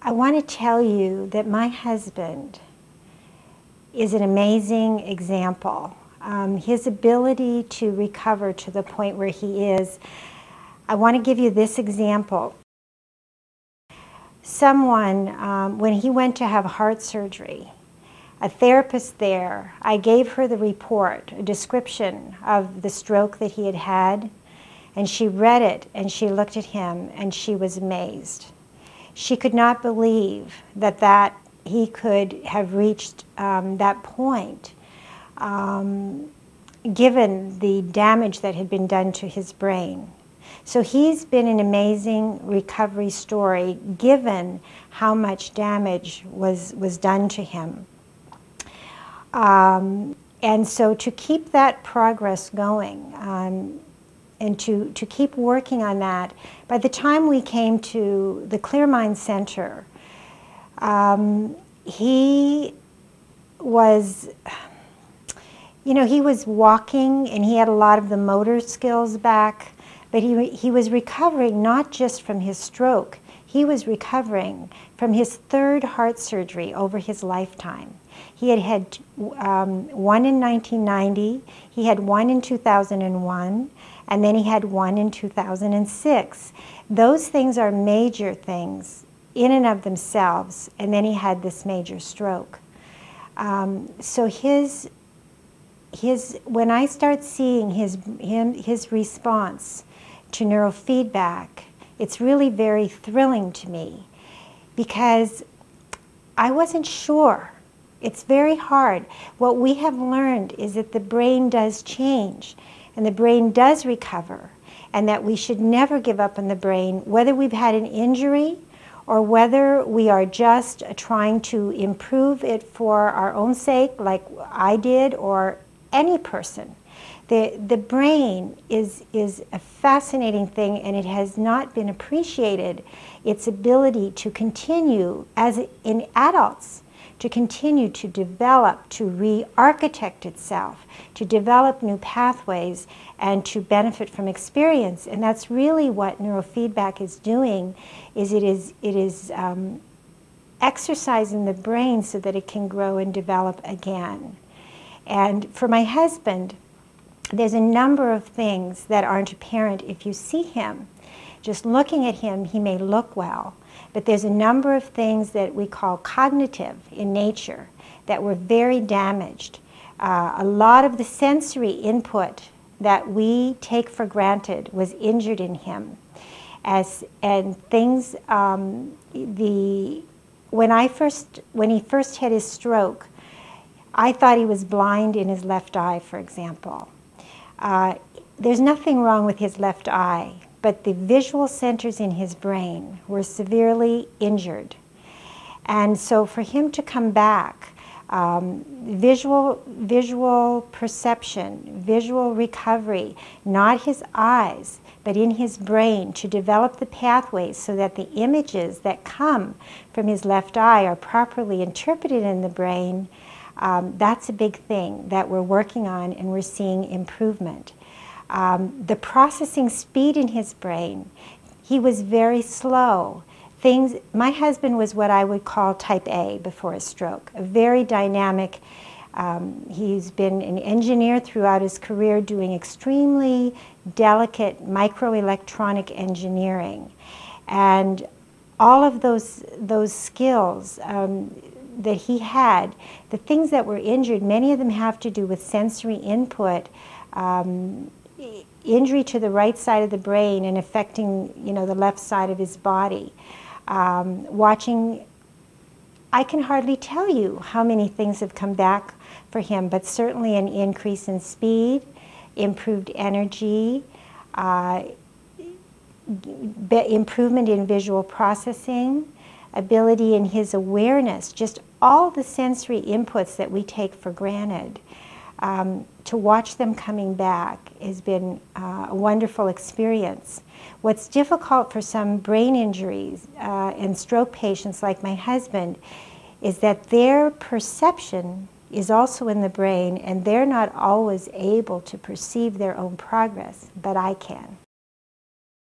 I want to tell you that my husband is an amazing example. His ability to recover to the point where he is, I want to give you this example. Someone, when he went to have heart surgery, a therapist there, I gave her the report, a description of the stroke that he had had, and she read it and she looked at him and she was amazed. She could not believe that he could have reached that point, given the damage that had been done to his brain. So he's been an amazing recovery story, given how much damage was done to him. And so to keep that progress going, and to keep working on that, by the time we came to the Clear Mind Center, he was, he was walking and he had a lot of the motor skills back, but he was recovering not just from his stroke, he was recovering from his third heart surgery over his lifetime. He had had one in 1990, he had one in 2001, and then he had one in 2006. Those things are major things in and of themselves, and then he had this major stroke. So when I start seeing his response to neurofeedback, it's really very thrilling to me, because I wasn't sure. It's very hard. What we have learned is that the brain does change, and the brain does recover, and that we should never give up on the brain, whether we've had an injury or whether we are just trying to improve it for our own sake, like I did, or any person. The brain is a fascinating thing, and it has not been appreciated, its ability to continue, as in adults, to continue to develop, to re-architect itself, to develop new pathways, and to benefit from experience. And that's really what neurofeedback is doing, is it is exercising the brain so that it can grow and develop again. And for my husband, there's a number of things that aren't apparent if you see him. Just looking at him, he may look well, but there's a number of things that we call cognitive in nature that were very damaged. A lot of the sensory input that we take for granted was injured in him. When he first had his stroke, I thought he was blind in his left eye, for example. There's nothing wrong with his left eye, but the visual centers in his brain were severely injured. And so for him to come back, visual perception, visual recovery, not his eyes, but in his brain, to develop the pathways so that the images that come from his left eye are properly interpreted in the brain, that's a big thing that we're working on, and we're seeing improvement. The processing speed in his brain, he was very slow. My husband was what I would call type A before his stroke, a very dynamic. He's been an engineer throughout his career, doing extremely delicate microelectronic engineering. And all of those skills that he had, the things that were injured, many of them have to do with sensory input, injury to the right side of the brain and affecting, the left side of his body. I can hardly tell you how many things have come back for him, but certainly an increase in speed, improved energy, improvement in visual processing, ability in his awareness, just all the sensory inputs that we take for granted. To watch them coming back has been a wonderful experience. What's difficult for some brain injuries and stroke patients like my husband is that their perception is also in the brain, and they're not always able to perceive their own progress, but I can.